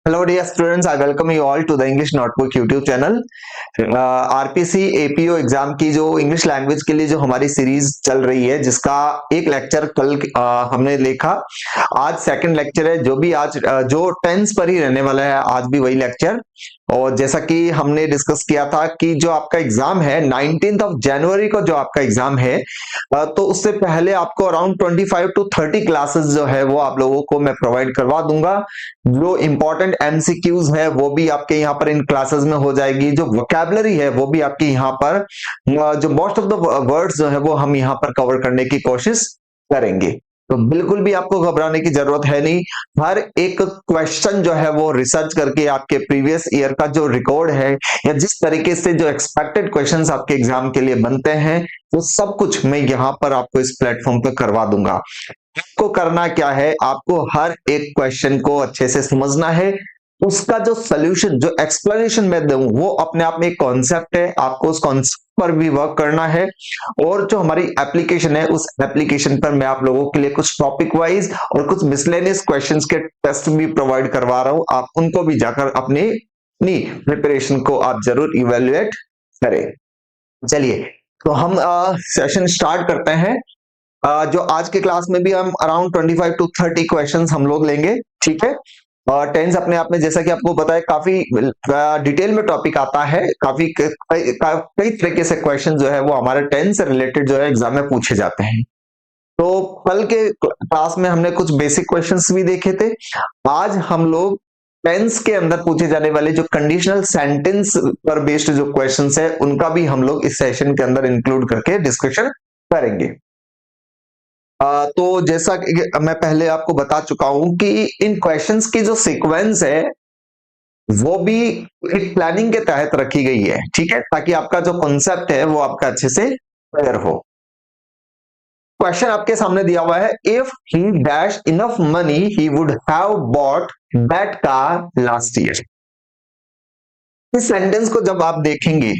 Hello dear students, I welcome you all to the English Notebook YouTube channel. RPC APO exam की जो English language के लिए जो हमारी सीरीज चल रही है, जिसका एक लेक्चर कल हमने देखा। आज सेकंड लेक्चर है, जो भी आज जो टेंस पर ही रहने वाला है, आज भी वही लेक्चर। और जैसा कि हमने डिस्कस किया था कि जो आपका एग्जाम है 19 ऑफ जनवरी को जो आपका एग्जाम है, तो उससे पहले आपको अराउंड 25 to 30 क्लासेस जो है वो आप लोगों को मैं प्रोवाइड करवा दूंगा। जो इंपॉर्टेंट एमसीक्यूज है वो भी आपके यहाँ पर इन क्लासेस में हो जाएगी। जो वोकैबुलरी है वो भी आपके यहाँ पर, जो मोस्ट ऑफ द वर्ड्स जो है वो हम यहाँ पर कवर करने की कोशिश करेंगे। तो बिल्कुल भी आपको घबराने की जरूरत है नहीं। हर एक क्वेश्चन जो है वो रिसर्च करके आपके प्रीवियस ईयर का जो रिकॉर्ड है, या जिस तरीके से जो एक्सपेक्टेड क्वेश्चंस आपके एग्जाम के लिए बनते हैं, वो सब कुछ मैं यहाँ पर आपको इस प्लेटफॉर्म पे करवा दूंगा। आपको करना क्या है, आपको हर एक क्वेश्चन को अच्छे से समझना है। उसका जो सोल्यूशन, जो एक्सप्लेनेशन मैं दूं, वो अपने आप में एक कॉन्सेप्ट है। आपको उस कॉन्सेप्ट पर भी वर्क करना है। और जो हमारी एप्लीकेशन है, उस एप्लीकेशन पर मैं आप लोगों के लिए कुछ टॉपिक वाइज और कुछ मिसलेनियस क्वेश्चंस के टेस्ट भी प्रोवाइड करवा रहा हूं। आप उनको भी जाकर अपनी प्रिपरेशन को आप जरूर इवेल्युएट करें। चलिए, तो हम सेशन स्टार्ट करते हैं। जो आज के क्लास में भी हम अराउंड 25 to 30 क्वेश्चंस हम लोग लेंगे, ठीक है। और टेंस अपने आप में, जैसा कि आपको पता है, काफी डिटेल में टॉपिक आता है। काफी कई तरीके से क्वेश्चन जो है वो हमारे टेंस से रिलेटेड जो है एग्जाम में पूछे जाते हैं। तो कल के क्लास में हमने कुछ बेसिक क्वेश्चंस भी देखे थे। आज हम लोग टेंस के अंदर पूछे जाने वाले जो कंडीशनल सेंटेंस पर बेस्ड जो क्वेश्चंस है, उनका भी हम लोग इस सेशन के अंदर इंक्लूड करके डिस्कशन करेंगे। तो जैसा कि मैं पहले आपको बता चुका हूं कि इन क्वेश्चंस की जो सीक्वेंस है वो भी एक प्लानिंग के तहत रखी गई है, ठीक है, ताकि आपका जो कॉन्सेप्ट है वो आपका अच्छे से क्लियर हो। क्वेश्चन आपके सामने दिया हुआ है, if he dash enough money he would have bought that car last year. इस सेंटेंस को जब आप देखेंगे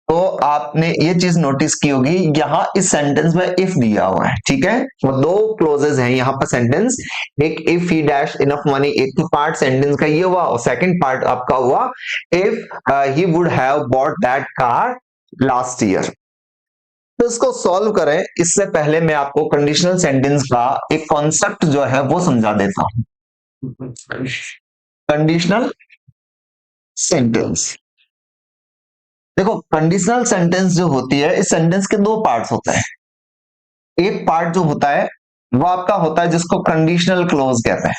तो आपने ये चीज नोटिस की होगी, यहां इस सेंटेंस में इफ दिया हुआ है, ठीक है। वो दो क्लोजेस हैं यहाँ पर सेंटेंस। एक if he dash enough money, एक पार्ट सेंटेंस का ये हुआ, और सेकंड पार्ट आपका हुआ if he would have bought that car last year. तो इसको सॉल्व करें, इससे पहले मैं आपको कंडीशनल सेंटेंस का एक कॉन्सेप्ट जो है वो समझा देता हूं। कंडीशनल सेंटेंस, देखो, कंडीशनल सेंटेंस जो होती है, इस सेंटेंस के दो पार्ट्स होते हैं। एक पार्ट जो होता है वो आपका होता है जिसको कंडीशनल क्लोज कहते हैं।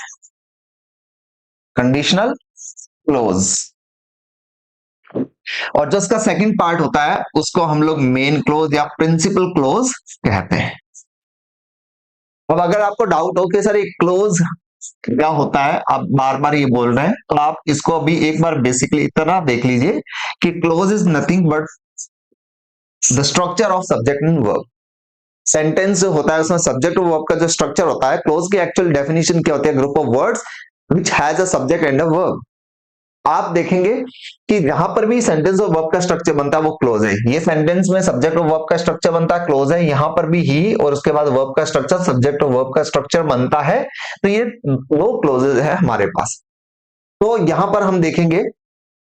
Conditional close. और जो इसका सेकंड पार्ट होता है उसको हम लोग मेन क्लोज या प्रिंसिपल क्लोज कहते हैं। अब अगर आपको डाउट हो कि सर ये क्लोज क्या होता है, आप बार बार ये बोल रहे हैं, तो आप इसको अभी एक बार बेसिकली इतना देख लीजिए कि close is nothing but the structure of subject and verb. Sentence जो होता है उसमें सब्जेक्ट और वर्ब का जो स्ट्रक्चर होता है, क्लोज की एक्चुअल डेफिनेशन क्या होती है, group of words which has a subject and a verb. आप देखेंगे कि जहां पर भी सेंटेंस और वर्ब का स्ट्रक्चर बनता है वो क्लोज है। ये सेंटेंस में सब्जेक्ट और वर्ब का स्ट्रक्चर बनता है, क्लोज है। यहां पर भी ही और उसके बाद वर्ब का स्ट्रक्चर, सब्जेक्ट और वर्ब का स्ट्रक्चर बनता है। तो ये दो क्लोजेज है हमारे पास। तो यहां पर हम देखेंगे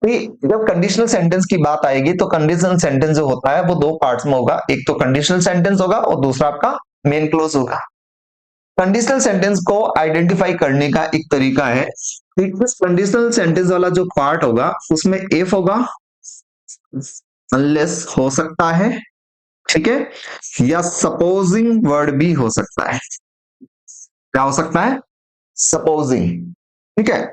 कि जब कंडीशनल सेंटेंस की बात आएगी तो कंडीशनल सेंटेंस जो होता है वो दो पार्ट्स में होगा। एक तो कंडीशनल सेंटेंस होगा और दूसरा आपका मेन क्लोज होगा। कंडीशनल सेंटेंस को आइडेंटिफाई करने का एक तरीका है, कंडीशनल सेंटेंस वाला जो पार्ट होगा उसमें इफ होगा, अनलेस हो सकता है, ठीक है, या सपोजिंग वर्ड भी हो सकता है। क्या हो सकता है? सपोजिंग, ठीक है।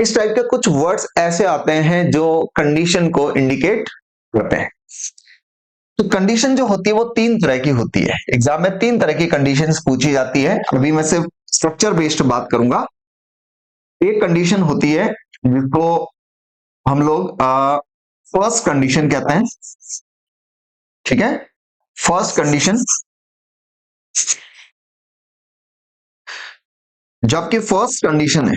इस टाइप के कुछ वर्ड्स ऐसे आते हैं जो कंडीशन को इंडिकेट करते हैं। तो कंडीशन जो होती है वो तीन तरह की होती है। एग्जाम में तीन तरह की कंडीशंस पूछी जाती है। अभी मैं सिर्फ स्ट्रक्चर बेस्ड बात करूंगा। एक कंडीशन होती है जिसको हम लोग फर्स्ट कंडीशन कहते हैं, ठीक है। फर्स्ट कंडीशन, जबकि फर्स्ट कंडीशन है,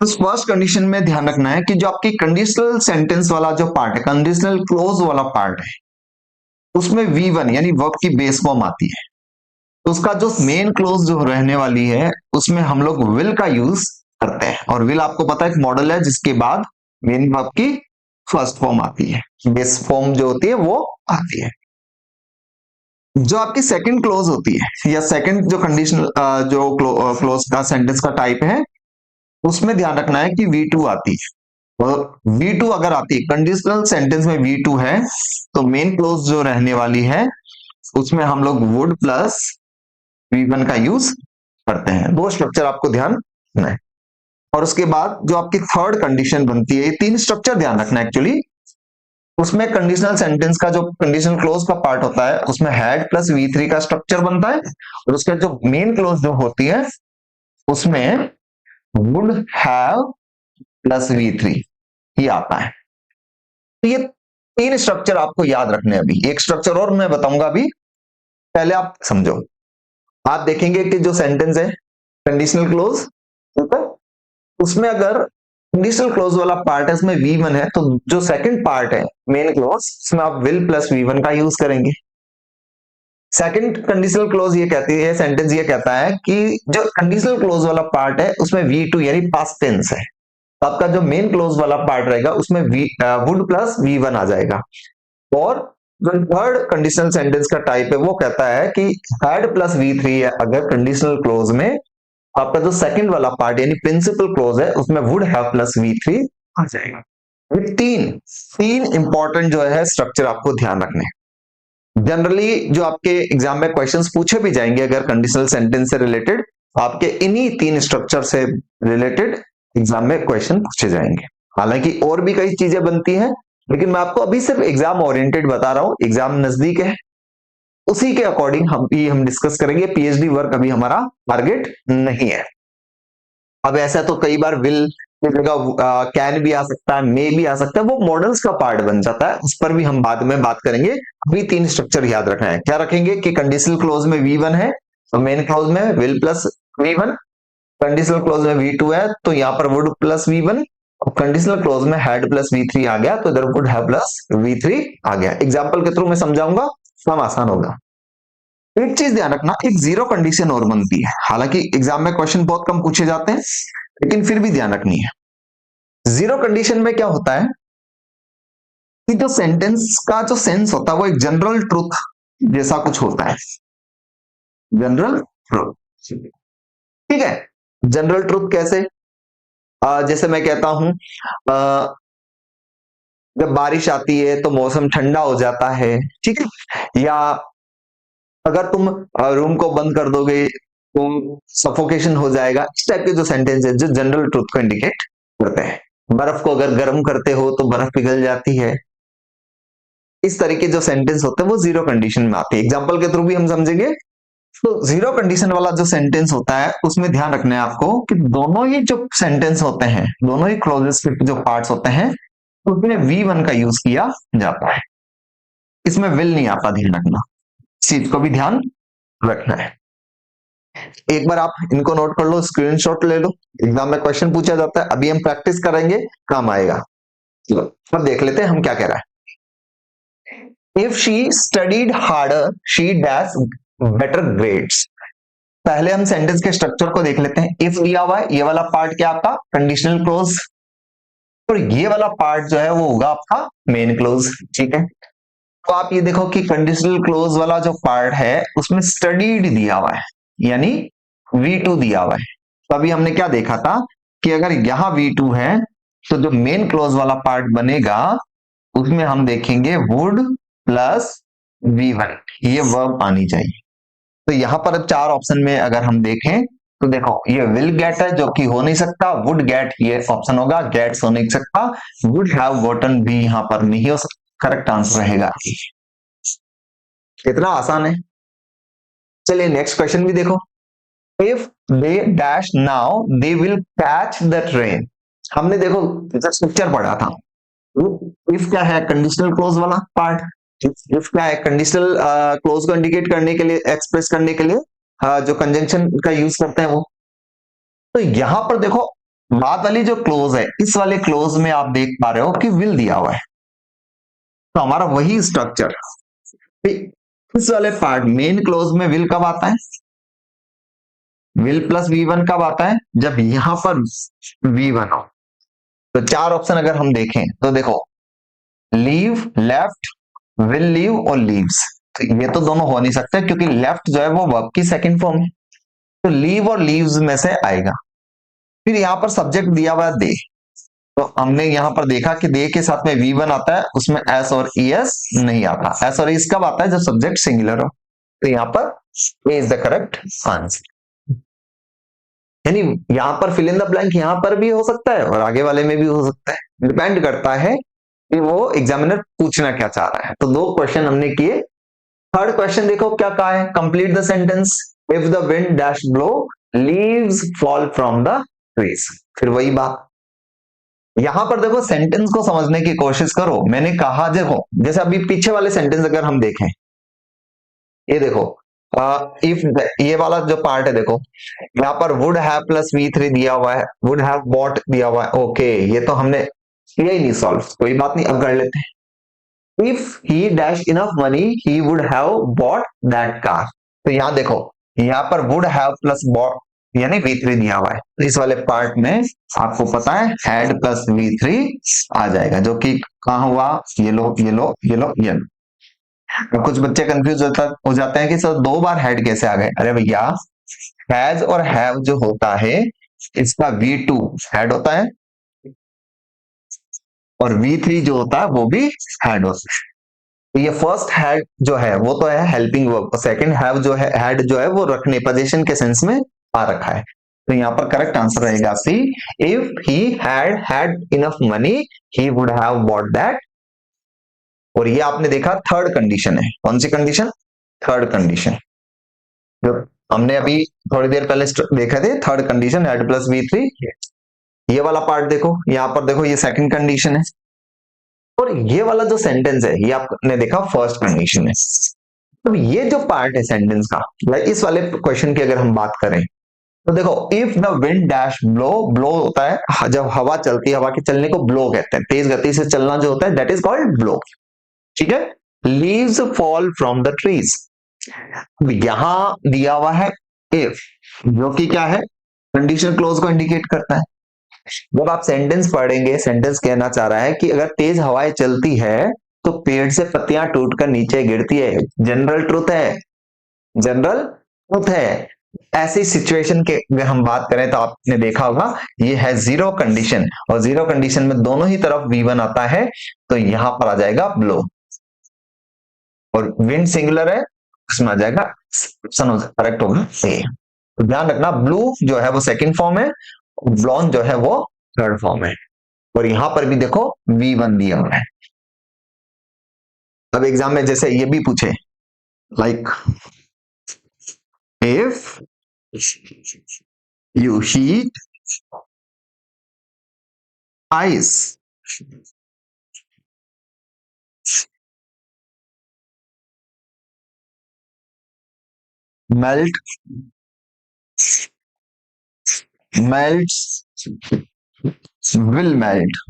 उस फर्स्ट कंडीशन में ध्यान रखना है कि जो आपकी कंडीशनल सेंटेंस वाला जो पार्ट है, कंडीशनल क्लोज वाला पार्ट है, उसमें V1 यानी वर्ब की बेस फॉर्म आती है। तो उसका जो मेन क्लोज जो रहने वाली है उसमें हम लोग विल का यूज करते हैं, और विल आपको पता है एक मॉडल है जिसके बाद मेन वर्ब की फर्स्ट फॉर्म आती है, बेस फॉर्म जो होती है वो आती है। जो आपकी सेकंड क्लोज होती है या सेकंड जो कंडीशनल जो क्लोज का सेंटेंस का टाइप है, उसमें ध्यान रखना है कि V2 आती है। और V2 अगर आती है कंडीशनल सेंटेंस में V2 है, तो मेन क्लोज जो रहने वाली है उसमें हम लोग वुड प्लस V1 का यूज करते हैं। दो स्ट्रक्चर आपको ध्यान रखना है। और उसके बाद जो आपकी थर्ड कंडीशन बनती है, ये तीन स्ट्रक्चर ध्यान रखना है एक्चुअली। उसमें कंडीशनल सेंटेंस का जो कंडीशनल क्लोज का पार्ट होता है उसमें हैड प्लस V3 का स्ट्रक्चर बनता है, और उसका जो मेन क्लोज जो होती है उसमें वुड हैव प्लस V3 ही आता है। तो ये तीन स्ट्रक्चर आपको याद रखने हैं। अभी एक स्ट्रक्चर और मैं बताऊंगा, अभी पहले आप समझो। आप देखेंगे कि जो सेंटेंस है कंडीशनल क्लोज, ठीक है, उसमें अगर कंडीशनल क्लोज वाला पार्ट है उसमें V1 है, तो जो सेकंड पार्ट है मेन क्लोज उसमें आप विल प्लस V1 का यूज करेंगे। सेकंड कंडीशनल क्लोज ये कहती है, सेंटेंस ये कहता है कि जो कंडीशनल क्लोज वाला पार्ट है उसमें V2 यानी पास्ट टेंस है, तो आपका जो मेन क्लोज वाला पार्ट रहेगा उसमें वुड प्लस V1 आ जाएगा। और जो थर्ड कंडीशनल सेंटेंस का टाइप है वो कहता है कि हैड प्लस V3 है अगर कंडीशनल क्लोज में, आपका जो सेकंड वाला पार्ट यानी प्रिंसिपल क्लोज है उसमें वुड हैव प्लस V3 आ जाएगा। ये तीन तीन इंपॉर्टेंट जो है स्ट्रक्चर आपको ध्यान रखने हैं। जनरली जो आपके एग्जाम में क्वेश्चंस पूछे भी जाएंगे अगर कंडीशनल सेंटेंस से रिलेटेड, आपके इन्हीं तीन स्ट्रक्चर से रिलेटेड एग्जाम में क्वेश्चन पूछे जाएंगे। हालांकि और भी कई चीजें बनती हैं, लेकिन मैं आपको अभी सिर्फ एग्जाम ओरिएंटेड बता रहा हूं, एग्जाम नजदीक है, उसी के अकॉर्डिंग हम डिस्कस करेंगे। पीएचडी वर्क अभी हमारा टारगेट नहीं है। अब ऐसा तो कई बार विल की जगह कैन भी आ सकता है, मे भी आ सकता है, वो मॉडल्स का पार्ट बन जाता है, उस पर भी हम बाद में बात करेंगे। अभी तीन स्ट्रक्चर याद रखना है। क्या रखेंगे कि कंडीशनल क्लोज में V1 है तो मेन क्लोज में will plus V1, conditional clause में V2 है तो यहाँ पर वुड प्लस V1, और कंडीशनल क्लोज में हैड प्लस V3 आ गया तो इधर वुड हैव प्लस V3 आ गया। एग्जाम्पल के थ्रू मैं समझाऊंगा, काम आसान होगा। एक चीज ध्यान रखना, एक जीरो कंडीशन और बनती है, हालांकि एग्जाम में क्वेश्चन बहुत कम पूछे जाते हैं लेकिन फिर भी ध्यान रखनी है। जीरो कंडीशन में क्या होता है कि जो सेंटेंस का जो सेंस होता है वो एक जनरल ट्रुथ जैसा कुछ होता है, जनरल ट्रुथ, ठीक है। जनरल ट्रुथ कैसे? जैसे मैं कहता हूं जब बारिश आती है तो मौसम ठंडा हो जाता है, ठीक है। या अगर तुम रूम को बंद कर दोगे तो सफोकेशन हो जाएगा। इस टाइप के जो सेंटेंस है जो जनरल ट्रुथ को इंडिकेट करते हैं। बर्फ को अगर गर्म करते हो तो बर्फ पिघल जाती है। इस तरीके जो सेंटेंस होते हैं वो जीरो कंडीशन में आते हैं, एग्जाम्पल के थ्रू भी हम समझेंगे। तो जीरो कंडीशन वाला जो सेंटेंस होता है उसमें ध्यान रखना है आपको कि दोनों ही जो सेंटेंस होते हैं, दोनों ही क्लोजेस के जो पार्ट्स होते हैं उसमें V1 का यूज किया जाता है, इसमें विल नहीं आता, ध्यान रखना, इस चीज को भी ध्यान रखना है। एक बार आप इनको नोट कर लो, स्क्रीनशॉट ले लो, एग्जाम में क्वेश्चन पूछा जाता है, अभी हम प्रैक्टिस करेंगे, काम आएगा। चलो अब देख लेते हैं हम क्या कह रहा है। If she studied harder she dash better grades. पहले हम सेंटेंस के स्ट्रक्चर को देख लेते हैं। इफ दिया हुआ है, ये वाला पार्ट क्या आपका कंडीशनल क्लोज, और ये वाला पार्ट जो है वो होगा आपका मेन क्लोज, ठीक है। तो आप ये देखो कि कंडीशनल क्लोज वाला जो पार्ट है उसमें स्टडीड दिया हुआ है यानी V2 दिया हुआ है। तो अभी हमने क्या देखा था कि अगर यहां V2 है तो जो मेन क्लोज वाला पार्ट बनेगा उसमें हम देखेंगे वुड प्लस V1, ये वर्ब आनी चाहिए। तो यहां पर चार ऑप्शन में अगर हम देखें तो देखो ये विल गेट है जो कि हो नहीं सकता, वुड गेट ये ऑप्शन होगा, गेट्स हो नहीं सकता, वुड हैव गॉटन भी यहां पर नहीं हो सकता, करेक्ट आंसर रहेगा। कितना आसान है। चलिए नेक्स्ट क्वेश्चन भी देखो। If they dash now they will catch the train. हमने देखो स्ट्रक्चर पढ़ा था। इफ क्या है कंडीशनल क्लोज वाला पार्ट, इफ क्या है कंडीशनल क्लोज को इंडिकेट करने के लिए, एक्सप्रेस करने के लिए जो कंजंक्शन का यूज करते हैं वो। तो यहां पर देखो बाद वाली जो क्लोज है, इस वाले क्लोज में आप देख पा रहे हो कि विल दिया हुआ है, तो हमारा वही स्ट्रक्चर इस वाले पार्ट मेन क्लोज में विल कब आता है? विल प्लस V1 कब आता है? जब यहां पर V1 हो। तो चार ऑप्शन अगर हम देखें तो देखो, लीव, लेफ्ट, विल लीव और लीव्स। तो ये तो दोनों हो नहीं सकते क्योंकि लेफ्ट जो है वो वर्ब की सेकंड फॉर्म है, तो लीव और लीव्स में से आएगा। फिर यहाँ पर सब्जेक्ट दिया हुआ दे, तो हमने यहाँ पर देखा कि दे के साथ में V1 आता है, उसमें एस और ईएस नहीं आता। एस और ईएस कब आता है? जब सब्जेक्ट सिंगुलर हो। तो यहाँ पर ए इज द करेक्ट आंसर। यानी यहाँ पर फिल इन द ब्लैंक यहाँ पर भी हो सकता है और आगे वाले में भी हो सकता है, डिपेंड करता है कि वो एग्जामिनर पूछना क्या चाह रहा है। तो दो क्वेश्चन हमने किए। थर्ड क्वेश्चन देखो क्या कहा है, complete the sentence. If the wind dash blow, leaves fall from the trees. फिर वही बात, यहां पर देखो सेंटेंस को समझने की कोशिश करो। मैंने कहा देखो, जैसे अभी पीछे वाले सेंटेंस अगर हम देखें, ये देखो, इफ ये वाला जो पार्ट है देखो, यहाँ पर वुड हैव प्लस V3 दिया हुआ है, वुड हैव बॉट दिया हुआ है। ओके, ये तो हमने किया ही नहीं सॉल्व, कोई बात नहीं, अब कर लेते हैं। If he dash enough money he would have bought that car. तो यहाँ देखो, यहाँ पर वुड हैव प्लस बॉट यानी V3 दिया हुआ है, तो इस वाले पार्ट में आपको पता है हैड प्लस V3 आ जाएगा, जो कि कहाँ हुआ, ये लो ये लो ये लो ये लो। अब कुछ बच्चे कंफ्यूज हो जाते हैं कि सर दो बार हेड कैसे आ गए। अरे भैया, हैज और हैव जो होता है इसका V2 हेड होता है और V3 जो होता है वो भी हेड होता है। तो ये फर्स्ट हैड जो है वो तो है हेल्पिंग वर्ब, सेकंड हैव जो है, हेड जो है वो रखने, पोजीशन के सेंस में आ रखा है। तो यहाँ पर करेक्ट आंसर रहेगा C. If he had enough money he would have bought that. और ये आपने देखा थर्ड कंडीशन है, कौन सी कंडीशन? थर्ड कंडीशन जो हमने अभी थोड़ी देर पहले देखा थे, third condition head plus V3। ये वाला पार्ट देखो, यहाँ पर देखो ये सेकंड कंडीशन है, और ये वाला जो सेंटेंस है ये आपने देखा फर्स्ट कंडीशन है। तो ये जो पार्ट है सेंटेंस का, लाइक इस वाले क्वेश्चन की अगर हम बात करें तो देखो, if the wind dash blow, blow होता है जब हवा चलती है, हवा के चलने को ब्लो कहते हैं, तेज गति से चलना जो होता है दैट इज कॉल्ड ब्लो। ठीक है, leaves fall from the trees, यहां दिया हुआ है इफ, जो कि क्या है, कंडीशन क्लोज को इंडिकेट करता है। जब आप सेंटेंस पढ़ेंगे, सेंटेंस कहना चाह रहा है कि अगर तेज हवाएं चलती है तो पेड़ से पत्तियां टूटकर नीचे गिरती है, जनरल ट्रुथ है, जनरल ट्रुथ है। ऐसी सिचुएशन के अगर हम बात करें तो आपने देखा होगा ये है जीरो कंडीशन, और जीरो कंडीशन में दोनों ही तरफ V1 आता है, तो यहां पर आ जाएगा ब्लो, और विंड सिंगुलर है, उसमें आ जाएगा ऑप्शन करेक्ट होगा ए। तो ध्यान रखना, ब्लू जो है वो सेकंड फॉर्म है, ब्लॉन जो है वो थर्ड फॉर्म है, और यहां पर भी देखो V1 दिया हुआ है। अब एग्जाम में जैसे ये भी पूछे, like if you heat ice, melt, melts, will melt।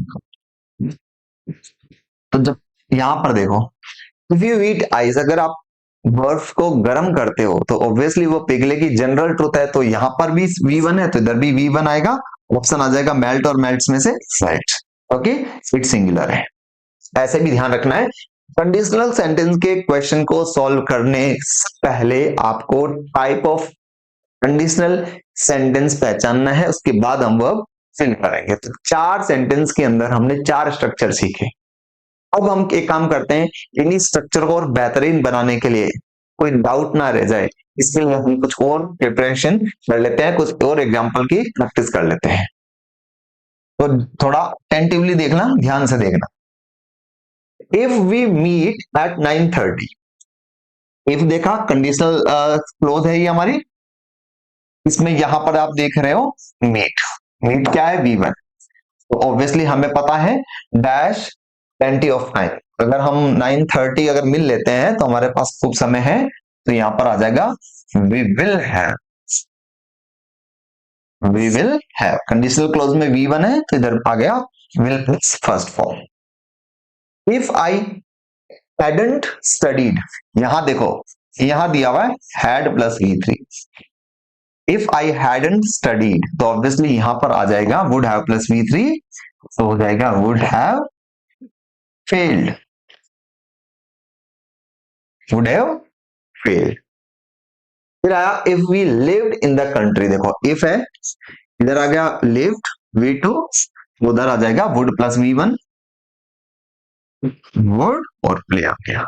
तो जब यहां पर देखो, इफ यू हीट आइस, अगर आप बर्फ को गर्म करते हो तो ऑब्वियसली वो पिघलेगी, जनरल ट्रुथ है। तो यहां पर भी V1 है तो इधर भी V1 आएगा, ऑप्शन आ जाएगा मेल्ट, और मेल्ट्स में से मेल्ट। ओके, इट सिंगुलर है, ऐसे भी ध्यान रखना है। कंडीशनल सेंटेंस के क्वेश्चन को सॉल्व करने से पहले आपको टाइप ऑफ कंडीशनल सेंटेंस पहचानना है, उसके बाद हम वर्ब फिल करेंगे। तो चार सेंटेंस के अंदर हमने चार स्ट्रक्चर सीखे। अब हम एक काम करते हैं, इन्हीं स्ट्रक्चर को और बेहतरीन बनाने के लिए, कोई डाउट ना रह जाए, इसके लिए हम कुछ और प्रिपरेशन कर लेते हैं, कुछ और एग्जांपल की प्रैक्टिस कर लेते हैं। तो थोड़ा टेंटिवली देखना, ध्यान से देखना। If we meet at 9:30, if देखा कंडीशनल क्लोज है ये हमारी, इसमें यहां पर आप देख रहे हो मीट, मीट क्या है V1, तो ऑब्वियसली हमें पता है डैश प्लेंटी ऑफ टाइम, अगर हम 9:30 अगर मिल लेते हैं तो हमारे पास खूब समय है, तो यहां पर आ जाएगा we will have, we will have. Conditional clause में V1 है तो इधर आ गया will plus first form. If I hadn't studied, यहां देखो, यहां दिया हुआ है had plus V3। If I hadn't studied तो ऑब्वियसली यहां पर आ जाएगा would have प्लस V3, तो हो जाएगा would have failed, would have failed। फिर आया if we lived in the country, देखो if है, इधर आ गया lived V2, उधर आ जाएगा would प्लस V1, would और play आ गया।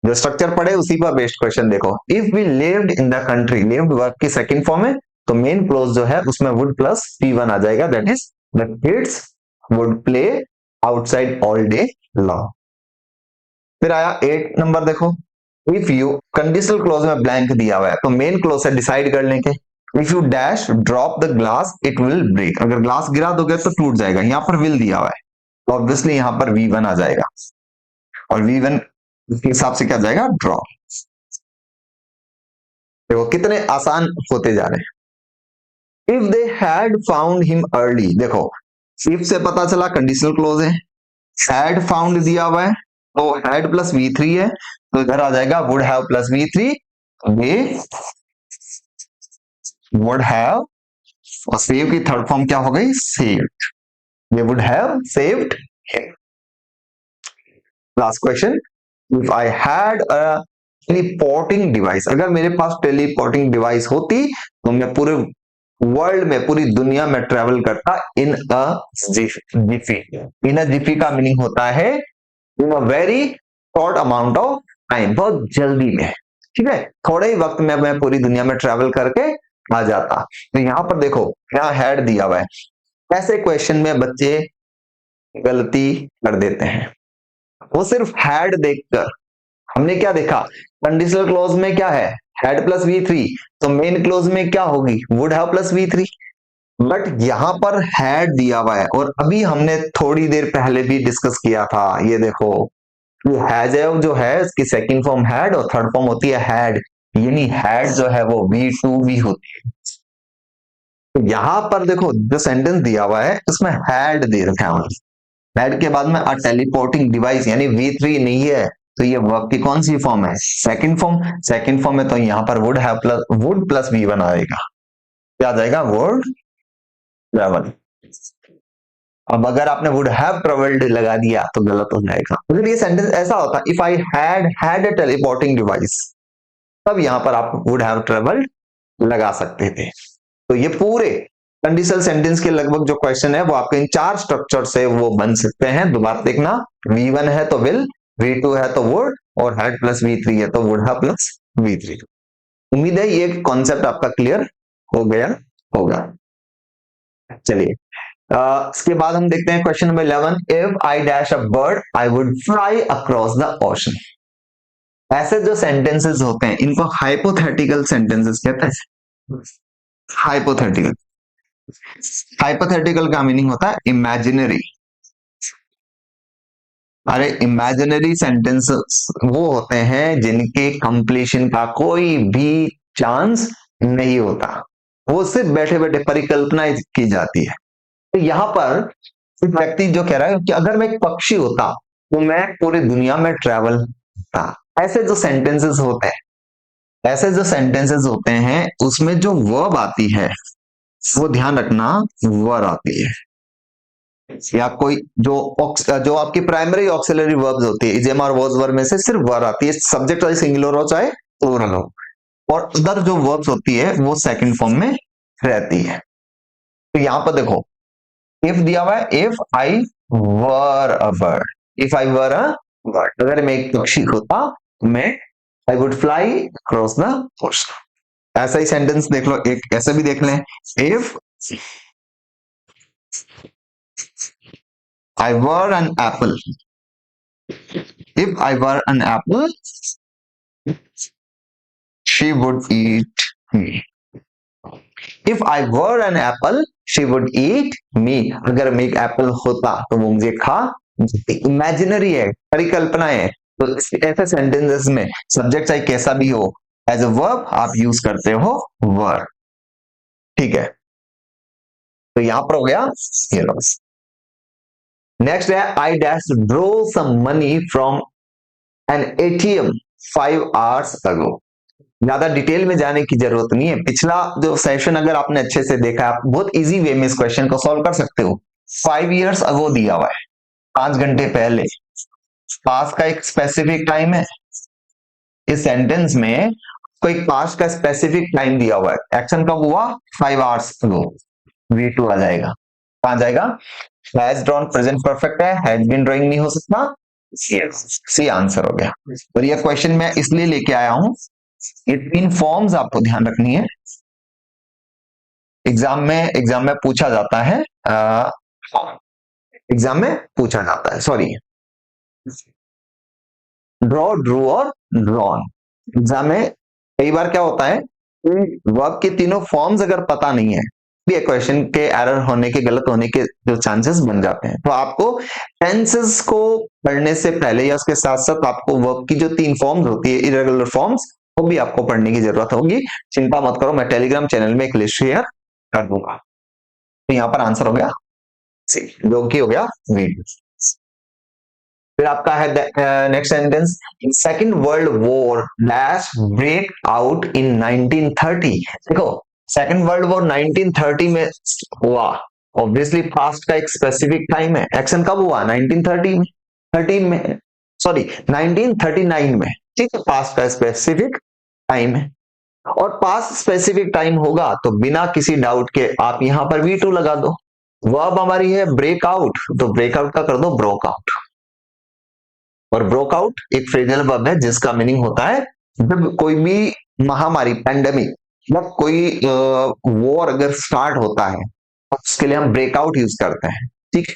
जो स्ट्रक्चर पढ़े उसी पर बेस्ड क्वेश्चन देखो, if we lived in the country, lived verb की सेकंड फॉर्म है, तो मेन क्लोज जो है उसमें वुड प्लस P1 आ जाएगा, that is the kids would play outside all day long. फिर आया 8 नंबर, देखो इफ यू, कंडीशनल क्लोज में ब्लैंक दिया हुआ है, तो मेन क्लोज से डिसाइड कर लेंगे, if you dash drop the glass it will break, अगर ग्लास गिरा दोगे तो टूट जाएगा, यहाँ पर विल दिया हुआ है, तो ऑब्वियसली यहाँ पर V1 आ जाएगा, और V1 इसके हिसाब से क्या जाएगा, ड्रॉप। देखो कितने आसान होते जा रहे हैं। If they had found him early, देखो इफ से पता चला कंडीशनल क्लोज है, हैड फाउंड दिया हुआ है, तो हैड प्लस V3 है, तो इधर आ जाएगा would have plus V3, they would have, और सेव की थर्ड फॉर्म क्या हो गई, saved, they would have saved him. Last question, if I had a teleporting device, अगर मेरे पास टेलीपोर्टिंग डिवाइस होती तो मैं पूरे वर्ल्ड में, पूरी दुनिया में ट्रेवल करता इन अ जिफी। इन अ जिफी का मीनिंग होता है in a very short amount of time, बहुत जल्दी में, ठीक है, थोड़े ही वक्त में मैं पूरी दुनिया में ट्रेवल करके आ जाता। तो यहां पर देखो यहाँ हैड दिया हुआ है, ऐसे क्वेश्चन में बच्चे गलती कर देते हैं, वो सिर्फ हैड देखकर, हमने क्या देखा, कंडीशनल क्लोज में क्या है, हैड प्लस V3, तो मेन क्लोज में क्या होगी, would have plus V3, but यहां पर हैड दिया हुआ है, और अभी हमने थोड़ी देर पहले भी डिस्कस किया था, ये देखो ये हैज जो है इसकी सेकंड फॉर्म हैड और थर्ड फॉर्म होती है हैड, यानी हैड जो है वो V2 भी होती है। तो यहां पर देखो जो सेंटेंस दिया हुआ है उसमें हैड दे रखा है, हैड के बाद में अ टेलीपोर्टिंग डिवाइस यानी V3 नहीं है, तो ये वर्ब की कौन सी फॉर्म है, सेकंड फॉर्म, सेकंड फॉर्म है, तो यहाँ पर वुड प्लस V1 आएगा, क्या आ जाएगा, वुड ट्रेवल। अब अगर आपने वुड हैव ट्रेवल्ड लगा दिया तो गलत हो जाएगा, अगर ये सेंटेंस ऐसा होता if I had a teleporting device, तब यहाँ पर आप वुड हैव ट्रेवल्ड लगा सकते थे। तो ये पूरे कंडीशनल सेंटेंस के लगभग जो क्वेश्चन है वो आपके इन 4 स्ट्रक्चर से वो बन सकते हैं, दोबारा देखना, V1 है तो विल, V2 है तो वुड, और हैड प्लस V3 है तो वुड हैव प्लस V3। उम्मीद है ये कॉन्सेप्ट आपका क्लियर हो गया होगा। चलिए इसके बाद हम देखते हैं question number 11, if I dash a bird I would fly across the ocean. ऐसे जो सेंटेंसेस होते हैं इनको हाइपोथेटिकल सेंटेंसेस कहते हैं। हाइपोथेटिकल, हाइपोथेटिकल का मीनिंग होता है इमेजिनरी। अरे इमेजिनरी सेंटेंसेस वो होते हैं जिनके कंप्लीशन का कोई भी चांस नहीं होता, वो सिर्फ बैठे बैठे परिकल्पना की जाती है। तो यहां पर एक व्यक्ति जो कह रहा है कि अगर मैं एक पक्षी होता तो मैं पूरी दुनिया में ट्रेवल करता। ऐसे जो सेंटेंसेस होते हैं, ऐसे जो सेंटेंसेस होते हैं उसमें जो वर्ब आती है वो ध्यान रखना, वर्ब आती है या कोई जो आपकी प्राइमरी ऑक्सिलरी वर्ब्स होती है, इजेम और वॉज वर्ब में से सिर्फ वर्ब आती है, सब्जेक्ट चाहे सिंगुलर हो चाहे प्लूरल हो, और अदर जो वर्ब्स होती है वो सेकंड फॉर्म में रहती है। तो यहां पर देखो इफ दिया हुआ है, if I were a bird, if I were a bird, अगर मैं एक पक्षी होता तो मैं I would fly across the ocean. ऐसा ही सेंटेंस देख लो, एक ऐसे भी देख लें, if I were an apple. If I were an apple, she would eat me. If I were an apple, she would eat me. अगर मैं एक एप्पल होता तो वो मुझे खा, इमेजिनरी है, परिकल्पना है, तो ऐसे सेंटेंसेस में सब्जेक्ट चाहे कैसा भी हो, एज अ वर्ब आप यूज करते हो वर। ठीक है, तो यहां पर हो गया ये लो। नेक्स्ट है I dash drew some money from an ATM 5 hours अगो। ज्यादा डिटेल में जाने की जरूरत नहीं है, पिछला जो सेशन अगर आपने अच्छे से देखा, आप बहुत इजी वे में इस क्वेश्चन को सॉल्व कर सकते हो। 5 years अगो दिया हुआ है, 5 घंटे पहले। पास का एक स्पेसिफिक टाइम है, इस सेंटेंस में कोई पास का स्पेसिफिक टाइम दिया हुआ है, एक्शन कब हुआ, 5 hours अगो, V2 आ जाएगा। कहां जाएगा, हैज ड्रॉन प्रेजेंट परफेक्ट है, हैज बीन ड्राइंग नहीं हो सकता, सी आंसर हो गया। और ये क्वेश्चन मैं इसलिए लेके आया हूं, ये 3 फॉर्म्स आपको ध्यान रखनी है, एग्जाम में पूछा जाता है, एग्जाम में पूछा जाता है, सॉरी, ड्रॉ, ड्रू और ड्रॉन। एग्जाम में कई बार क्या होता है, वर्ब के तीनों फॉर्म्स अगर पता नहीं है, ये क्वेश्चन के एरर होने के, गलत होने के जो चांसेस बन जाते हैं। तो आपको टेंसेस को पढ़ने से पहले या उसके साथ साथ आपको वर्ब की जो 3 फॉर्म्स होती है, इरेगुलर फॉर्म्स, वो भी आपको पढ़ने की जरूरत होगी। चिंता मत करो, मैं टेलीग्राम चैनल में एक लिस्ट शेयर कर दूंगा। तो यहाँ पर आंसर हो गया सी, जो कि हो गया वीडियो। फिर आपका है next sentence, second world war dash break out in 1930। देखो, सेकेंड वर्ल्ड वॉर 1930 में हुआ, ऑब्वियसली पास्ट का एक स्पेसिफिक टाइम है, एक्शन कब हुआ, 1930 में, 13 में, सॉरी 1939 में, ठीक है, पास्ट का स्पेसिफिक टाइम है। और पास्ट स्पेसिफिक टाइम होगा तो बिना किसी डाउट के आप यहां पर V2 लगा दो। वर्ब हमारी है ब्रेकआउट, तो ब्रेकआउट का कर दो ब्रोकआउट। और ब्रोकआउट एक फ्रेजल वर्ब है जिसका मीनिंग होता है जब कोई भी महामारी, पैंडेमिक, मतलब कोई वॉर अगर स्टार्ट होता है, उसके लिए हम ब्रेकआउट यूज करते हैं, ठीक,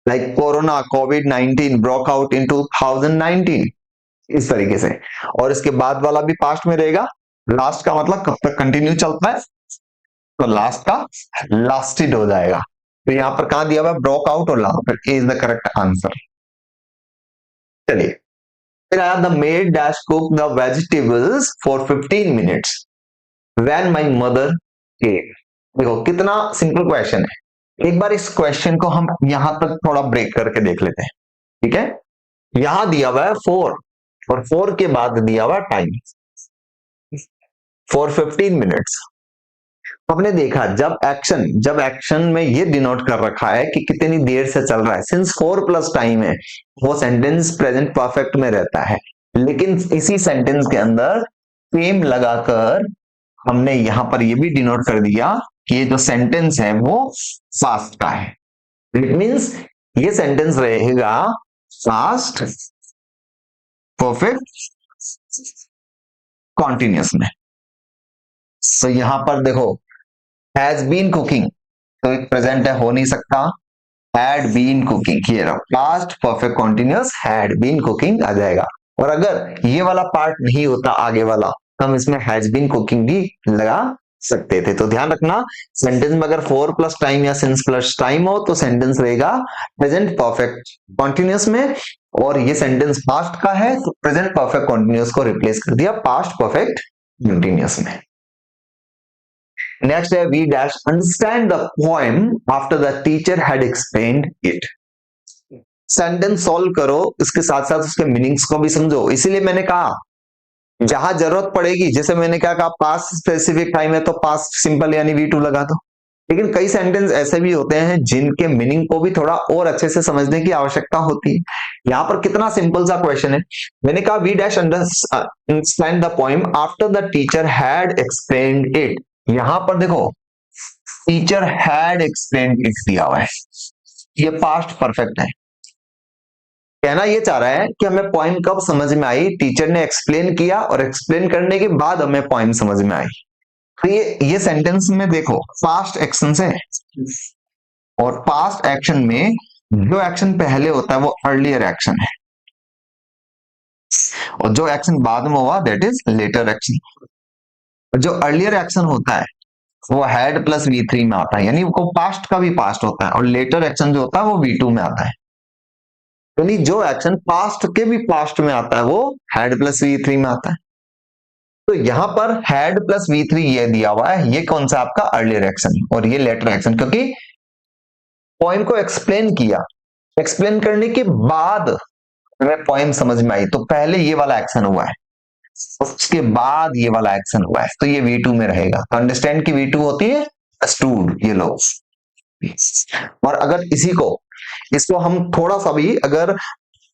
like corona, covid broke out in 2019, इस तरीके से। और इसके बाद वाला भी पास्ट में रहेगा, लास्ट का मतलब कब तक कंटिन्यू चलता है, तो लास्ट का लास्टेड हो जाएगा। तो यहां पर कहां दिया हुआ है, ब्रोक आउट और last is the correct answer. चलिए, फिर आया the made dash cook the vegetables for 15 minutes when my mother केम। देखो कितना सिंपल क्वेश्चन है, एक बार इस क्वेश्चन को हम यहां तक थोड़ा ब्रेक करके देख लेते हैं, ठीक है। यहां दिया हुआ है 4, और 4 के बाद दिया हुआ टाइम फॉर 15 मिनट्स। हमने देखा जब एक्शन में ये डिनोट कर रखा है कि कितनी देर से चल रहा है, सिंस 4 प्लस टाइम है, वो सेंटेंस प्रेजेंट परफेक्ट में रहता है। लेकिन इसी सेंटेंस के अंदर सेम लगाकर हमने यहां पर ये भी डिनोट कर दिया कि ये जो सेंटेंस है वो फास्ट का है। इट मीन्स ये सेंटेंस रहेगा फास्ट परफेक्ट कॉन्टिन्यूस में। तो यहां पर देखो, हैज बीन कुकिंग, तो एक प्रेजेंट है, हो नहीं सकता, हैड बीन कुकिंग, ये रहा past perfect continuous, had been cooking आ जाएगा। और अगर ये वाला पार्ट नहीं होता आगे वाला, तो हम इसमें हैज बीन कुकिंग भी लगा सकते थे। तो ध्यान रखना, सेंटेंस में अगर 4 प्लस टाइम या सिंस प्लस टाइम हो तो सेंटेंस रहेगा प्रेजेंट परफेक्ट कॉन्टिन्यूस में, और ये सेंटेंस पास्ट का है तो प्रेजेंट परफेक्ट कॉन्टिन्यूस को रिप्लेस कर दिया पास्ट परफेक्ट कंटिन्यूअस में। नेक्स्ट है we dash understand the poem after the teacher had explained it. Sentence solve करो, इसके साथ साथ उसके मीनिंग्स को भी समझो। इसीलिए मैंने कहा जहां जरूरत पड़ेगी, जैसे मैंने क्या कहा, पास्ट स्पेसिफिक टाइम है तो पास्ट सिंपल यानी V2 लगा दो। लेकिन कई सेंटेंस ऐसे भी होते हैं जिनके मीनिंग को भी थोड़ा और अच्छे से समझने की आवश्यकता होती है। यहाँ पर कितना सिंपल सा क्वेश्चन है, मैंने कहा we dash understand the poem after the teacher had explained it. यहां पर देखो टीचर हैड एक्सप्लेन्ड इट दिया हुआ है, ये पास्ट परफेक्ट है। कहना ये चाह रहा है कि हमें पोएम कब समझ में आई, टीचर ने एक्सप्लेन किया और एक्सप्लेन करने के बाद हमें पोएम समझ में आई। तो ये सेंटेंस में देखो पास्ट एक्शन से, और पास्ट एक्शन में जो एक्शन पहले होता है वो अर्लियर एक्शन है, और जो एक्शन बाद में हुआ दैट इज लेटर एक्शन। जो अर्लियर एक्शन होता है वो हैड प्लस V3 में आता है, यानी वो पास्ट का भी पास्ट होता है, और लेटर एक्शन जो होता है वो V2 में आता है। यानी जो एक्शन पास्ट के भी पास्ट में आता है वो हैड प्लस V3 में आता है। तो यहां पर हैड प्लस V3 ये दिया हुआ है, ये कौन सा आपका अर्लियर एक्शन और ये लेटर एक्शन, क्योंकि पोइम को एक्सप्लेन किया, एक्सप्लेन करने के बाद हमें पोइम समझ में आई, तो पहले ये वाला एक्शन हुआ है, उसके बाद ये वाला एक्शन हुआ है, तो ये V2 में रहेगा। तो अंडरस्टैंड की V2 होती है स्टूड, ये लो। और अगर इसको हम थोड़ा सा भी अगर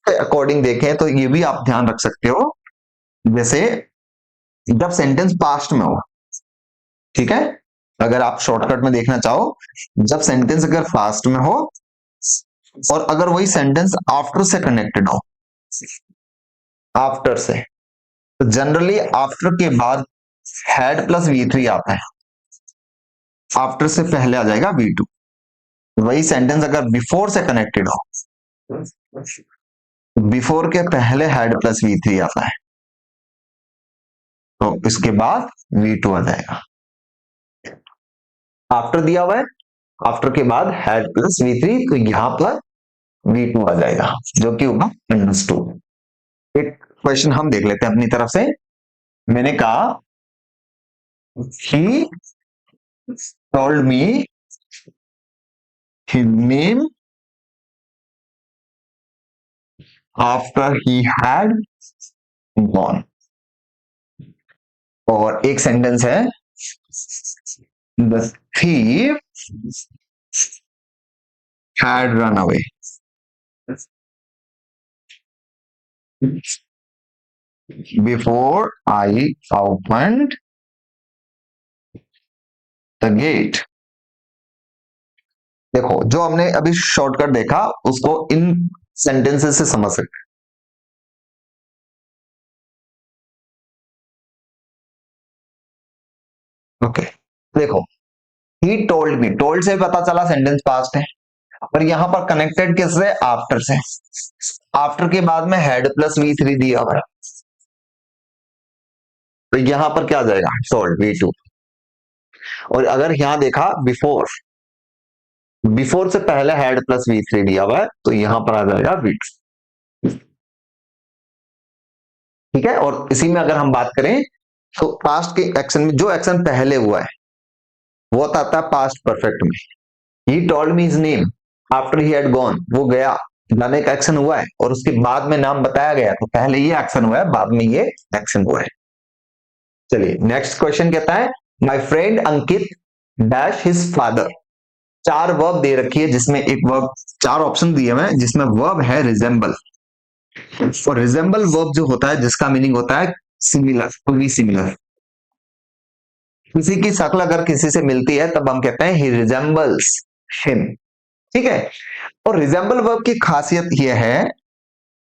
अकॉर्डिंग देखें तो ये भी आप ध्यान रख सकते हो, जैसे जब सेंटेंस पास्ट में हो, ठीक है, अगर आप शॉर्टकट में देखना चाहो, जब सेंटेंस अगर पास्ट में हो और अगर वही सेंटेंस आफ्टर से कनेक्टेड हो, आफ्टर से, तो जनरली आफ्टर के बाद हैड प्लस V3 आता है, आफ्टर से पहले आ जाएगा V2। वही सेंटेंस अगर बिफोर से कनेक्टेड हो, बिफोर के पहले हैड प्लस V3 आता है, तो इसके बाद V2 आ जाएगा। आफ्टर दिया हुआ है, आफ्टर के बाद हैड प्लस V3, तो यहां पर V2 आ जाएगा, जो कि होगा अंडरस्टूड। एक क्वेश्चन हम देख लेते हैं अपनी तरफ से। मैंने कहा he told me his name after he had gone. और एक सेंटेंस है the thief had run away। Before I opened the gate। देखो, जो हमने अभी शॉर्टकट देखा उसको इन सेंटेंसेस से समझ सकते हैं। ओके, देखो, ही टोल्ड मी, टोल्ड से पता चला सेंटेंस पास्ट है, और यहां पर कनेक्टेड किससे, आफ्टर से। आफ्टर के बाद में हैड प्लस V3 दिया हुआ है, तो यहां पर क्या आ जाएगा, टोल्ड V2। और अगर यहां देखा बिफोर, बिफोर से पहले हैड प्लस V3 दिया हुआ है, तो यहां पर आ जाएगा V2। ठीक है, और इसी में अगर हम बात करें तो पास्ट के एक्शन में जो एक्शन पहले हुआ है वो आता है पास्ट परफेक्ट में। He told me his name after he had gone, वो गया, जाने का एक्शन हुआ है और उसके बाद में नाम बताया गया, तो पहले ये एक्शन हुआ है, बाद में ये एक्शन हुआ है। चलिए नेक्स्ट क्वेश्चन कहता है my friend Ankit dash his father. चार वर्ब दे रखी है, जिसमें एक वर्ब, चार ऑप्शन दिए हुए हैं जिसमें वर्ब है रिजेंबल। और रिजेंबल वर्ब जो होता है जिसका मीनिंग होता है सिमिलर, टू बी सिमिलर। किसी की शक्ल अगर किसी से मिलती है तब हम कहते हैं ही रिजेंबल्स हिम। ठीक है, और रिजेंबल वर्ब की खासियत यह है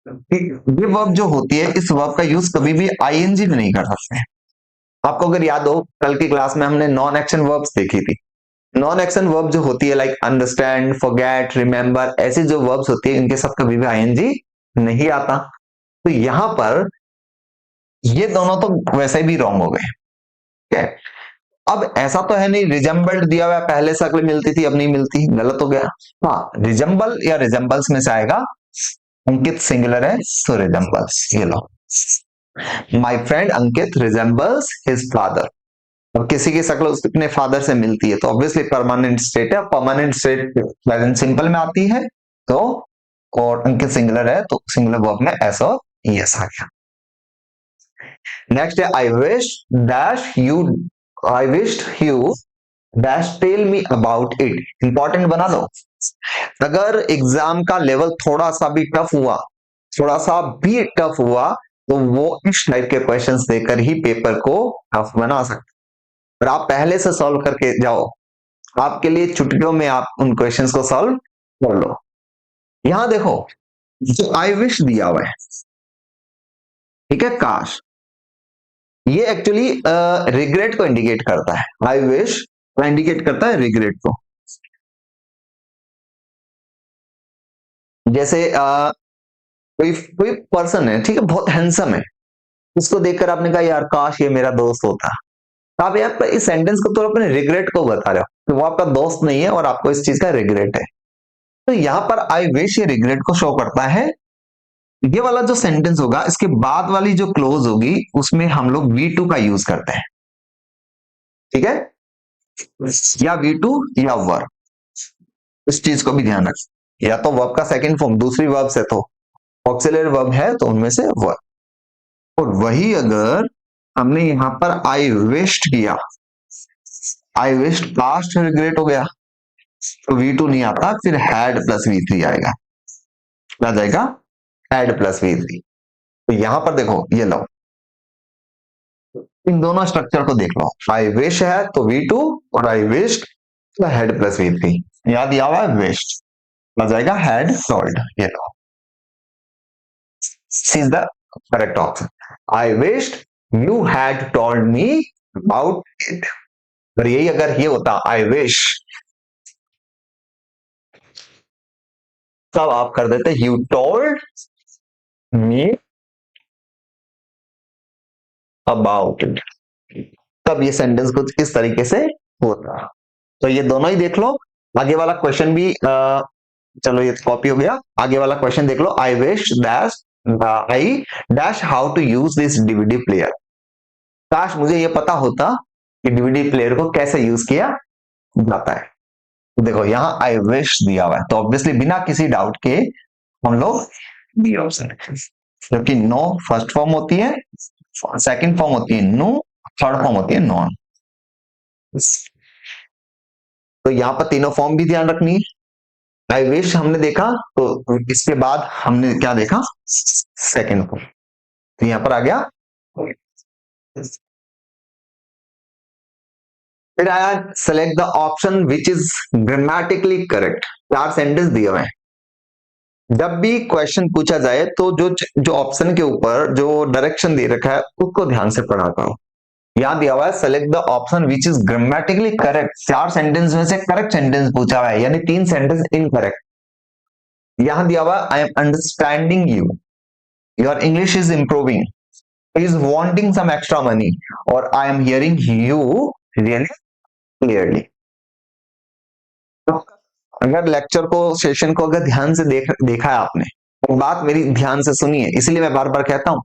कि ये वर्ब जो होती है, इस वर्ब का यूज कभी भी आईएनजी में नहीं कर सकते। आपको अगर याद हो, कल की क्लास में हमने नॉन एक्शन वर्ब्स देखी थी। नॉन एक्शन वर्ब जो होती है लाइक अंडरस्टैंड, फॉरगेट, रिमेंबर, ऐसी जो वर्ब्स होती है इनके साथ कभी भी आईएनजी नहीं आता। तो यहां पर ये दोनों तो वैसे भी रॉन्ग हो गए। ठीक है, अब ऐसा तो है नहीं रिजेंबल्ड दिया हुआ पहले शक्ल मिलती थी अब नहीं मिलती, गलत हो गया। हाँ, रिजेंबल या रिजेंबल्स में से आएगा, अंकित सिंगुलर है तो रिजेंबल्स, ये लो। My friend Ankit resembles his father. अब किसी की शक्ल अपने फादर से मिलती है तो ऑब्वियसली परमानेंट स्टेट है, परमानेंट स्टेट प्रेजेंट सिंपल में आती है, तो और अंकित सिंगुलर है तो सिंगुलर वर्ब में एस और ईएस आ गया। नेक्स्ट है I wish dash you, I wished you dash tell me about it. Important बना लो, अगर एग्जाम का लेवल थोड़ा सा भी टफ हुआ, थोड़ा सा भी टफ हुआ, तो वो इस टाइप के क्वेश्चंस देकर ही पेपर को टफ बना सकते। और आप पहले से सॉल्व करके जाओ, आपके लिए छुट्टियों में आप उन क्वेश्चंस को सॉल्व कर लो। यहां देखो, जो आई विश दिया हुआ है, ठीक है, काश, ये एक्चुअली रिग्रेट को इंडिकेट करता है। आई विश इंडिकेट करता है रिग्रेट को। जैसे कोई कोई पर्सन है, ठीक है, बहुत हैंडसम है, उसको देखकर आपने कहा यार काश ये मेरा दोस्त होता। तो आप यहाँ पर इस सेंटेंस को तो अपने रिग्रेट को बता रहे हो कि वो आपका दोस्त नहीं है और आपको इस चीज का रिग्रेट है। तो यहां पर आई विश ये रिग्रेट को शो करता है। ये वाला जो सेंटेंस होगा, इसके बाद वाली जो क्लोज होगी उसमें हम लोग V2 का यूज करते हैं। ठीक है, या V2 या वर्ब। इस चीज को भी ध्यान रख, या तो वर्ब का सेकंड फॉर्म दूसरी वर्ब से, तो ऑक्सिलरी वर्ब है तो उनमें से वर्ब। और वही अगर हमने यहां पर आई विश्ड किया, आई विश्ड पास्ट रिग्रेट हो गया, तो V2 नहीं आता, फिर हैड प्लस V3 आएगा, क्या जाएगा, हैड प्लस V3। तो यहां पर देखो, ये लो, इन दोनों स्ट्रक्चर को देख लो, आई विश है तो V2 और आई विश्ड तो हैड प्लस V3, याद दिया हुआ है विश्ड, आ जाएगा हैड टोल्ड, ये लो, is the correct option. I wished you had told me about it. और यही अगर ये होता आई विश, तब आप कर देते you told me about it, तब ये सेंटेंस कुछ इस तरीके से होता। तो ये दोनों ही देख लो। आगे वाला क्वेश्चन भी चलो ये कॉपी हो गया, आगे वाला क्वेश्चन देख लो, I wish dash I dash how to use this DVD player. काश मुझे ये पता होता कि डीवीडी प्लेयर को कैसे यूज किया जाता है। देखो यहाँ आई विश दिया हुआ है, तो ऑब्वियसली बिना किसी डाउट के हम लोग बी ऑप्शन, क्योंकि नो फर्स्ट फॉर्म होती है, सेकंड फॉर्म होती है नो, थर्ड फॉर्म होती है नॉन। तो यहाँ पर तीनों फॉर्म भी ध्यान रखनी है। आई विश हमने देखा, तो इसके बाद हमने क्या देखा, सेकंड फॉर्म, तो यहाँ पर आ गया। फिर आया select the option which is grammatically correct. 4 sentence दिए हुए हैं। जब भी क्वेश्चन पूछा जाए तो जो जो ऑप्शन के ऊपर जो डायरेक्शन दे रखा है उसको ध्यान से पढ़ा करो। यहां दिया हुआ है select the option which is grammatically correct, 4 sentence में से करेक्ट सेंटेंस पूछा हुआ है, यानी 3 सेंटेंस इनकरेक्ट। यहां दिया हुआ I am understanding you, your English is improving, is wanting some extra money, और I am hearing you really clearly. अगर लेक्चर को, सेशन को अगर ध्यान से देखा है आपने, तो बात मेरी ध्यान से सुनिए, इसलिए मैं बार बार कहता हूं,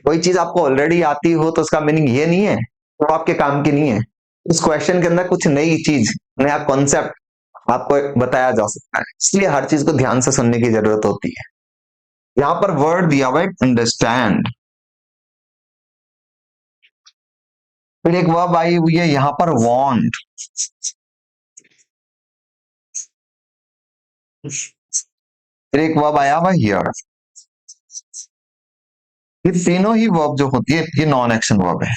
कोई चीज आपको ऑलरेडी आती हो तो उसका मीनिंग ये नहीं है तो आपके काम की नहीं है। इस क्वेश्चन के अंदर कुछ नई चीज, नया कॉन्सेप्ट आपको बताया जा सकता है, इसलिए हर चीज को ध्यान से सुनने की जरूरत होती है। यहां पर वर्ड दिया हुआ है अंडरस्टैंड, फिर एक वर्ब आई हुई है यहां पर वांट, फिर एक वर्ब आया हुआ हियर। ये तीनों ही वर्ब जो होती है ये नॉन एक्शन वर्ब है,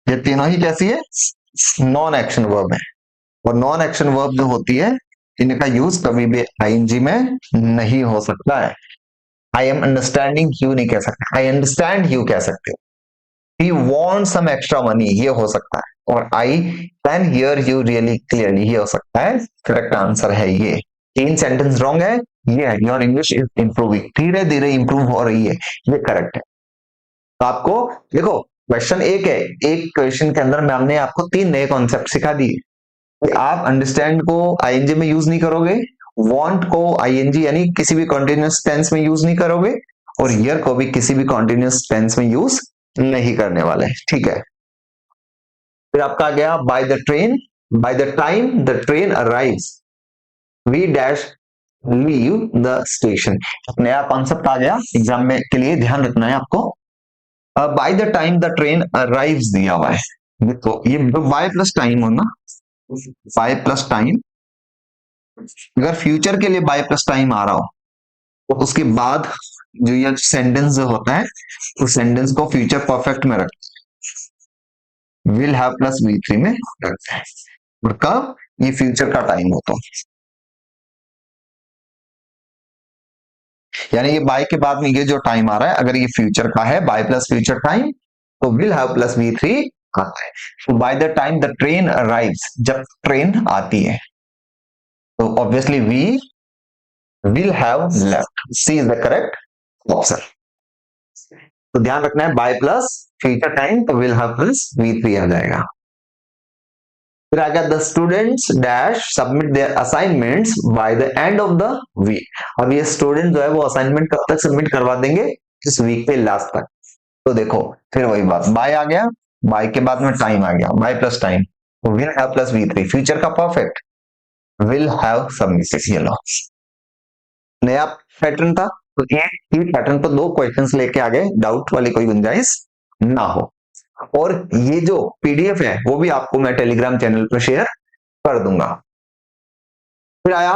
ये तीनों ही कैसी है, नॉन एक्शन वर्ब है। और नॉन एक्शन वर्ब जो होती है इनका यूज कभी भी आईएनजी में नहीं हो सकता है। आई एम अंडरस्टैंडिंग यू नहीं कह सकते, आई अंडरस्टैंड यू कह सकते हो। He want some extra money ये हो सकता है, और I can hear you really clearly ये हो सकता है। करेक्ट आंसर है ये। 3 सेंटेंस रॉन्ग है, ये है योर इंग्लिश इज इंप्रूविंग, धीरे धीरे इंप्रूव हो रही है, ये करेक्ट है। तो आपको देखो क्वेश्चन एक है, एक क्वेश्चन के अंदर मैम ने आपको 3 नए कॉन्सेप्ट सिखा दिए कि आप अंडरस्टैंड को आईएनजी में यूज नहीं करोगे, वांट को आईएनजी यानी किसी भी कॉन्टिन्यूअस टेंस में यूज नहीं करोगे, और हियर को भी किसी भी कॉन्टिन्यूअस टेंस में यूज नहीं करने वाले, ठीक है। फिर आपका आ गया by the train, by the time the train arrives we dash leave the station. नया कॉन्सेप्ट आ गया एग्जाम में के लिए ध्यान रखना है आपको। By the time the train arrives दिया हुआ है, तो ये बाय प्लस टाइम हो ना, बाय प्लस टाइम, अगर फ्यूचर के लिए बाय प्लस टाइम आ रहा हो तो उसके बाद जो ये सेंटेंस जो होता है उस सेंटेंस को फ्यूचर परफेक्ट में रखते हैं, विल हैव प्लस V3 में रखते हैं, और कब, ये फ्यूचर का टाइम होता है, यानी ये बाय के बाद में ये जो टाइम आ रहा है अगर ये फ्यूचर का है, बाय प्लस फ्यूचर टाइम, तो विल हैव प्लस V3 आता है। तो by the time the train arrives, जब ट्रेन आती है, तो obviously we will have left, C is the correct option. तो ध्यान रखना है बाय प्लस फ्यूचर टाइम, तो विल हैव प्लस V3 आ जाएगा। फिर आ गया the students dash submit their assignments by the end of the week. अब ये स्टूडेंट जो है वो असाइनमेंट कब तक सबमिट करवा देंगे, इस वीक के लास्ट तक। तो देखो फिर वही बात, बाय आ गया, बाय के बाद में टाइम आ गया, by plus time, will have plus V3 future का परफेक्ट, विल हैव सबमिटेड, ये लो नया पैटर्न था। तो एक ही पैटर्न पर दो क्वेश्चंस लेके आ गए, डाउट वाली कोई गुंजाइश ना हो। और ये जो पीडीएफ है वो भी आपको मैं टेलीग्राम चैनल पर शेयर कर दूंगा। फिर आया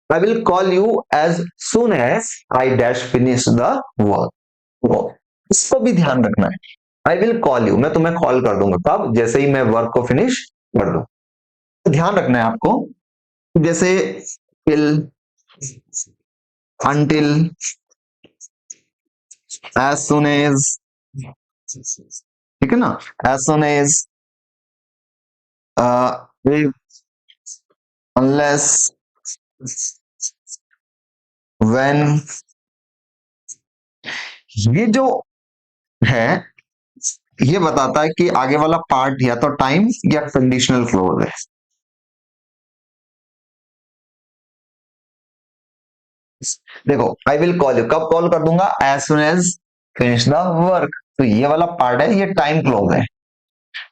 I will call you as soon as I dash finish the work, इसको भी ध्यान रखना है। आई विल कॉल यू, मैं तुम्हें कॉल कर दूंगा कब, जैसे ही मैं वर्क को फिनिश कर दूं। तो ध्यान रखना है आपको, जैसे till, until, as soon as, ठीक है ना, as soon as, if, unless, when, ये जो है ये बताता है कि आगे वाला पार्ट या तो टाइम या कंडीशनल क्लोज है। देखो आई विल कॉल यू, कब कॉल कर दूंगा, as soon as finish the work, तो ये वाला पार्ट है, ये टाइम क्लोज है।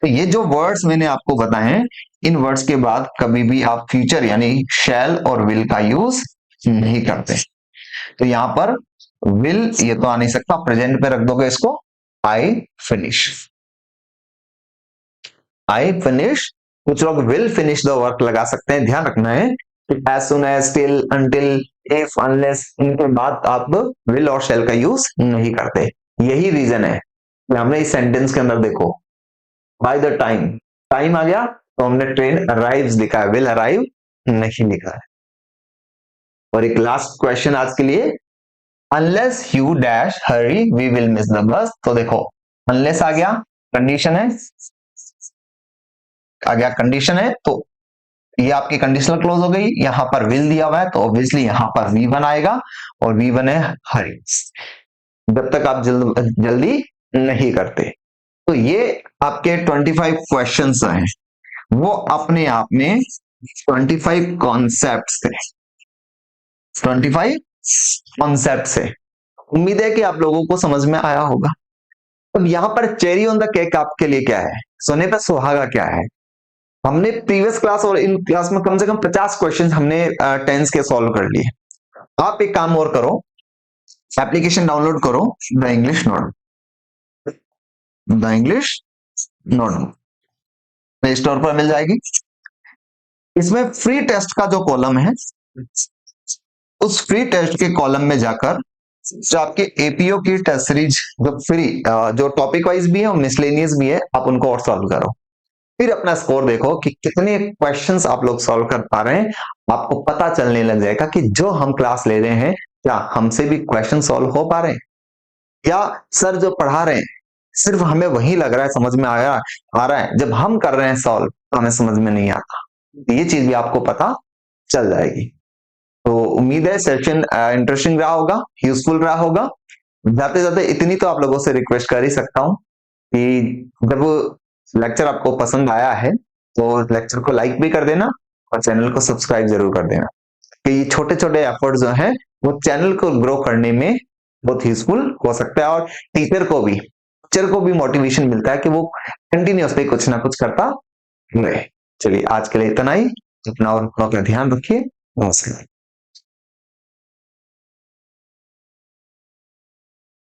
तो ये जो वर्ड्स मैंने आपको बताए हैं, इन वर्ड्स के बाद कभी भी आप फ्यूचर यानी शैल और विल का यूज नहीं करते। तो यहां पर विल ये तो आ नहीं सकता, प्रेजेंट पे रख दोगे इसको, आई फिनिश, आई फिनिश। कुछ लोग विल फिनिश द वर्क लगा सकते हैं, ध्यान रखना है as soon as, till, until, if, unless, इनके बाद आप विल और शैल का यूज नहीं करते। यही रीजन है कि हमने इस सेंटेंस के अंदर देखो बाय द टाइम, टाइम आ गया तो हमने ट्रेन अराइव्स लिखा है, विल अराइव नहीं लिखा है। और एक लास्ट क्वेश्चन आज के लिए, unless you dash hurry we will miss the bus. तो देखो अनलेस आ गया, कंडीशन है, आ गया कंडीशन है, तो ये आपकी कंडीशनल क्लोज हो गई। यहां पर विल दिया हुआ है तो ऑब्वियसली यहां पर V1 आएगा, और V1 है हरी, जब तक आप जल्दी नहीं करते। तो ये आपके 25 क्वेश्चंस हैं, वो अपने आप में 25 कॉन्सेप्ट थे, 25 कॉन्सेप्ट से। उम्मीद है कि आप लोगों को समझ में आया होगा। अब यहां पर चेरी ऑन द केक आपके लिए क्या है, सोने पे सुहागा क्या है। हमने प्रीवियस क्लास और इन क्लास में कम से कम 50 क्वेश्चन हमने टेंस के सॉल्व कर लिए। आप एक काम और करो, एप्लीकेशन डाउनलोड करो, the English notebook, the English notebook play store पर मिल जाएगी। इसमें फ्री टेस्ट का जो कॉलम है, उस फ्री टेस्ट के कॉलम में जाकर जो आपके एपीओ की टेस्ट सीरीज जो फ्री जो टॉपिक वाइज भी है और मिसलेनियस भी है, आप उनको और सॉल्व करो। फिर अपना स्कोर देखो कि कितने क्वेश्चंस आप लोग सॉल्व कर पा रहे हैं। आपको पता चलने लग जाएगा कि जो हम क्लास ले रहे हैं क्या हमसे भी क्वेश्चन सॉल्व हो पा रहे हैं, या सर जो पढ़ा रहे हैं सिर्फ हमें वही लग रहा है समझ में आ रहा है, जब हम कर रहे हैं सॉल्व तो हमें समझ में नहीं आता। ये चीज भी आपको पता चल जाएगी। तो उम्मीद है सेशन इंटरेस्टिंग रहा होगा, यूजफुल रहा होगा। जाते जाते इतनी तो आप लोगों से रिक्वेस्ट कर ही सकता हूँ कि जब लेक्चर आपको पसंद आया है तो लेक्चर को लाइक भी कर देना और चैनल को सब्सक्राइब जरूर कर देना, कि छोटे छोटे एफर्ट जो हैं वो चैनल को ग्रो करने में बहुत यूजफुल हो सकता है, और टीचर को भी मोटिवेशन मिलता है कि वो कंटिन्यूअसली कुछ ना कुछ करता रहे। चलिए आज के लिए इतना ही, अपना और अपना ध्यान रखिए, नमस्कार।